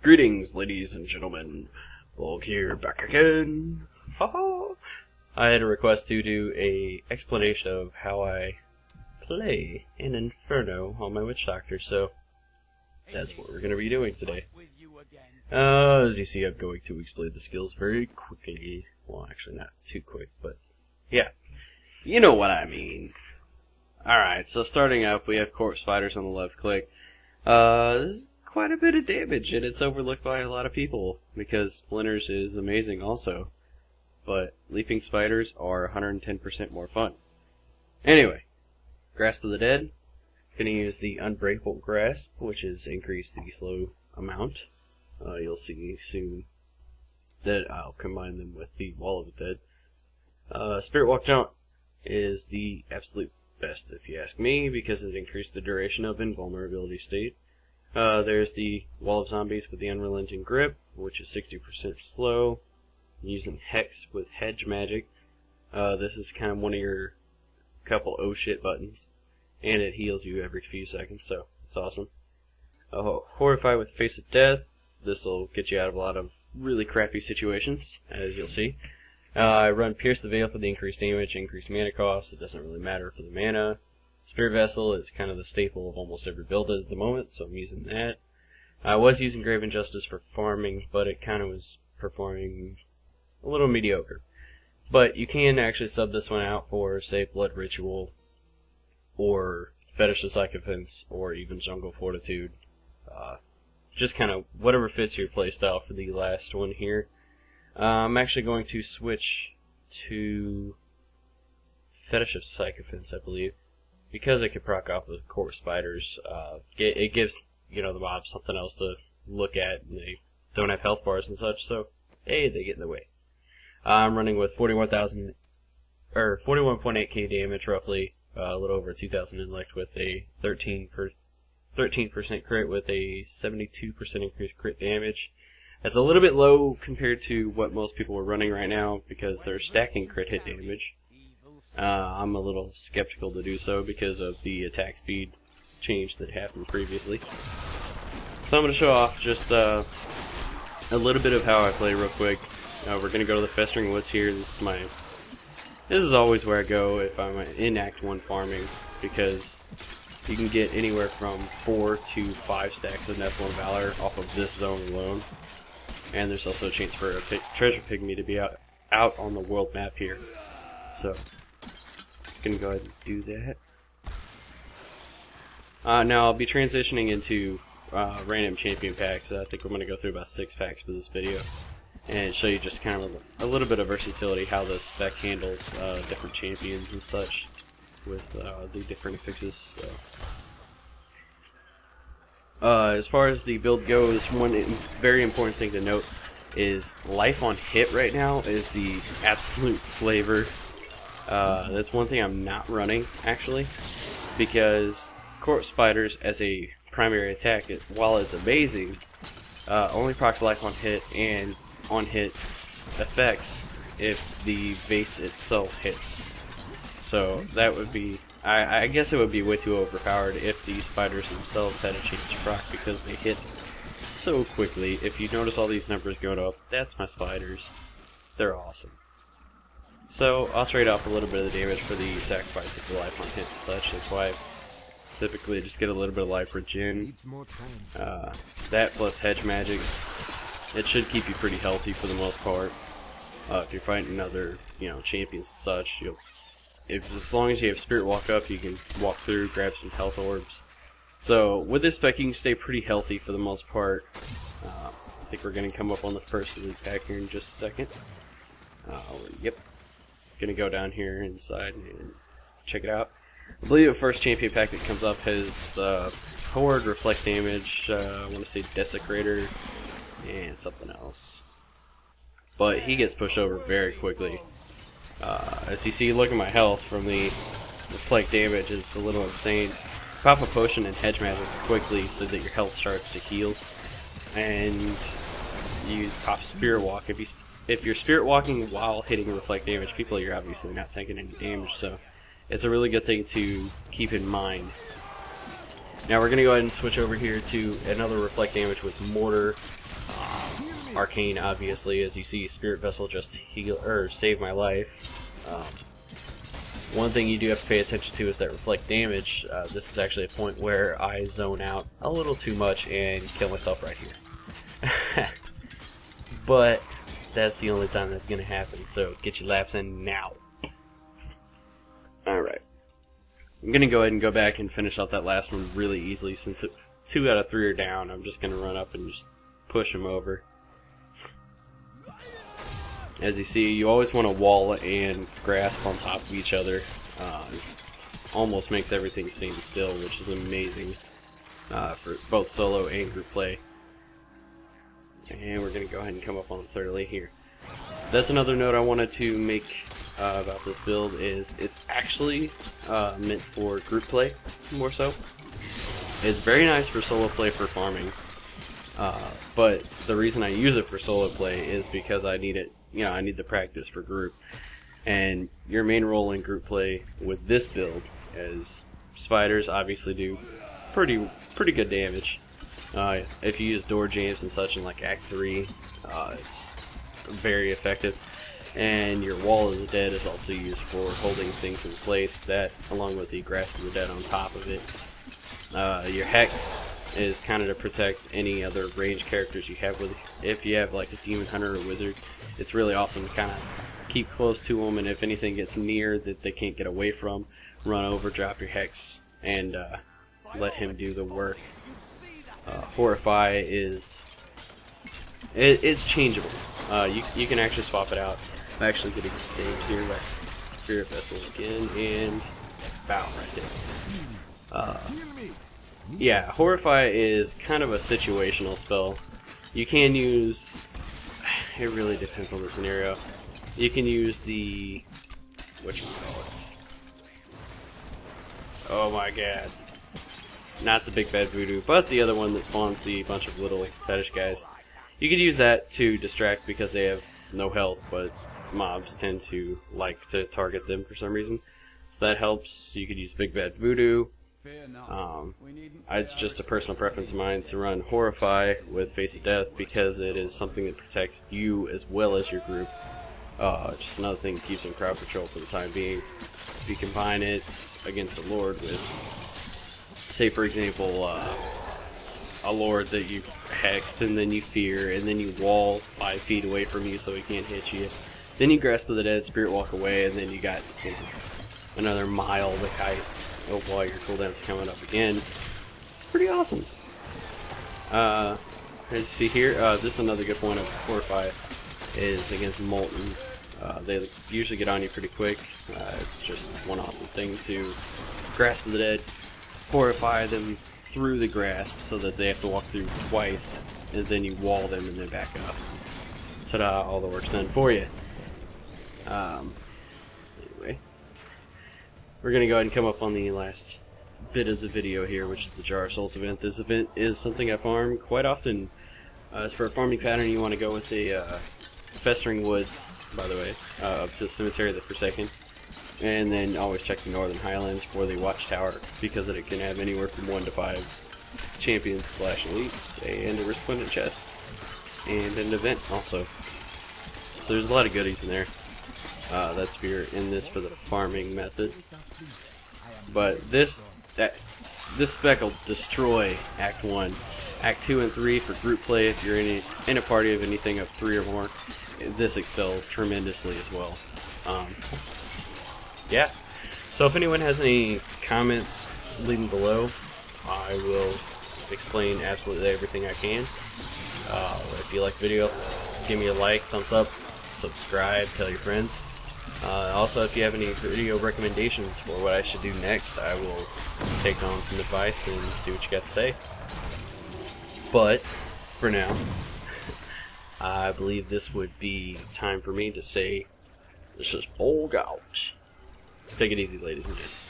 Greetings, ladies and gentlemen. Bolg here, back again. Haha. I had a request to do a explanation of how I play in Inferno on my Witch Doctor, so that's what we're going to be doing today. As you see, I'm going to explain the skills very quickly. Well, actually not too quick, but yeah. You know what I mean. Alright, so starting up, we have corpse spiders on the left click. This is quite a bit of damage, and it's overlooked by a lot of people, because Splinters is amazing also. But leaping spiders are 110% more fun. Anyway, Grasp of the Dead. Gonna use the Unbreakable Grasp, which is increased the slow amount. You'll see soon that I'll combine them with the Wall of the Dead. Spirit Walk Jump is the absolute best, if you ask me, because it increased the duration of invulnerability state. There's the Wall of Zombies with the Unrelenting Grip, which is 60% slow. Using Hex with Hedge Magic. This is kind of one of your couple oh shit buttons. And it heals you every few seconds, so it's awesome. Horrify with Face of Death. This will get you out of a lot of really crappy situations, as you'll see. I run Pierce the Veil for the increased damage, increased mana cost. It doesn't really matter for the mana. Spirit Vessel is kind of the staple of almost every build at the moment, so I'm using that. I was using Grave Injustice for farming, but it kind of was performing a little mediocre. But you can actually sub this one out for, say, Blood Ritual, or Fetish of Sycophants, or even Jungle Fortitude. Just kind of whatever fits your playstyle for the last one here. I'm actually going to switch to Fetish of Sycophants, I believe, because I can proc off with corpse spiders. It gives, you know, the mobs something else to look at, and they don't have health bars and such, so hey, they get in the way. I'm running with 41.8k damage roughly, a little over 2,000 intellect with a 13% crit with a 72% increased crit damage. That's a little bit low compared to what most people are running right now because they're stacking crit hit damage. I'm a little skeptical to do so because of the attack speed change that happened previously. So I'm going to show off just a little bit of how I play real quick. We're going to go to the Festering Woods here. This is always where I go if I'm in Act 1 farming, because you can get anywhere from 4 to 5 stacks of Nephilim Valor off of this zone alone. And there's also a chance for a treasure pygmy to be out on the world map here. So, going to go ahead and do that. Now I'll be transitioning into random champion packs. I think I'm going to go through about 6 packs for this video, and show you just kind of a little bit of versatility, how the spec handles different champions and such with the different affixes. So. As far as the build goes, one very important thing to note is life on hit right now is the absolute flavor. That's one thing I'm not running, actually, because corpse spiders as a primary attack, while it's amazing, only procs life on hit and on hit effects if the base itself hits. So that would be, I guess it would be way too overpowered if the spiders themselves had a chance to proc, because they hit so quickly. If you notice all these numbers going up, that's my spiders. They're awesome. So I'll trade off a little bit of the damage for the sacrifice of the life on hit and such. That's why I typically just get a little bit of life regen. That plus hedge magic. It should keep you pretty healthy for the most part. If you're fighting other, champions and such, as long as you have Spirit Walk up, you can walk through, grab some health orbs. So with this spec, you can stay pretty healthy for the most part. I think we're going to come up on the first elite pack here in just a second. Yep. Going to go down here inside and check it out. I believe the first champion pack that comes up has Horde, Reflect Damage, I want to say Desecrator, and something else. But he gets pushed over very quickly. As you see, look at my health from the Reflect Damage, it's a little insane. Pop a potion and hedge magic quickly so that your health starts to heal. And you pop Spirit Walk. If you're Spirit Walking while hitting Reflect Damage, people, you're obviously not taking any damage, so it's a really good thing to keep in mind. Now we're going to go ahead and switch over here to another Reflect Damage with Mortar. arcane, obviously, as you see Spirit Vessel just heal or save my life. One thing you do have to pay attention to is that reflect damage. This is actually a point where I zone out a little too much and kill myself right here. But that's the only time that's going to happen, so get your laps in now. Alright. I'm going to go ahead and go back and finish out that last one really easily. Since 2 out of 3 are down, I'm just going to run up and just push them over. As you see, you always want to wall and grasp on top of each other. Almost makes everything stand still, which is amazing for both solo and group play. And we're going to go ahead and come up on the third elite here. That's another note I wanted to make about this build, is it's actually meant for group play, more so. It's very nice for solo play for farming, but the reason I use it for solo play is because I need it. I need the practice for group. And your main role in group play with this build is spiders obviously do pretty good damage. If you use door jams and such in like Act 3, it's very effective. And your Wall of the Dead is also used for holding things in place, that along with the Grasp of the Dead on top of it. Your Hex is kind of to protect any other ranged characters you have with. If you have like a Demon Hunter or Wizard, it's really awesome to kind of keep close to them, and if anything gets near that they can't get away from, run over, drop your Hex, and let him do the work. Horrify is... It's changeable. You can actually swap it out. I'm actually getting the same here with Spirit Vessel again, and Baal right there. Yeah, Horrify is kind of a situational spell. You can use... It really depends on the scenario. You can use the... whatchamacallits. Oh my god. Not the Big Bad Voodoo, but the other one that spawns the bunch of little fetish guys. You could use that to distract because they have no health, but mobs tend to like to target them for some reason. So that helps. You could use Big Bad Voodoo. It's just a personal preference of mine to run Horrify with Face of Death because it is something that protects you as well as your group. Just another thing that keeps in crowd control for the time being. If you combine it against a Lord with, say for example, a Lord that you hexed and then you fear and then you wall 5 feet away from you so he can't hit you. Then you Grasp of the Dead, Spirit Walk away, and then you got another mile of kite while your cooldown's coming up again. It's pretty awesome. As you see here, this is another good point of Horrify, is against Molten. They usually get on you pretty quick. It's just one awesome thing to Grasp of the Dead, Horrify them through the grasp so that they have to walk through twice, and then you wall them and then back up. Ta-da, all the work's done for you. Anyway, we're going to go ahead and come up on the last bit of the video here, which is the Jar of Souls event. This event is something I farm quite often. As for a farming pattern, you want to go with the Festering Woods, by the way, up to the Cemetery of the Forsaken. And then always check the Northern Highlands for the Watchtower, because it can have anywhere from 1 to 5 champions / elites, and a resplendent chest, and an event also. So there's a lot of goodies in there. That's if you're in this for the farming method. But this spec will destroy Act 1. Act 2 and 3 for group play, if you're in a party of anything of 3 or more, this excels tremendously as well. Yeah, so if anyone has any comments, leave them below. I will explain absolutely everything I can. If you like the video, give me a like, thumbs up, subscribe, tell your friends. Also, if you have any video recommendations for what I should do next, I will take on some advice and see what you got to say. But, for now, I believe this would be time for me to say, this is Bolg out. Take it easy, ladies and gents.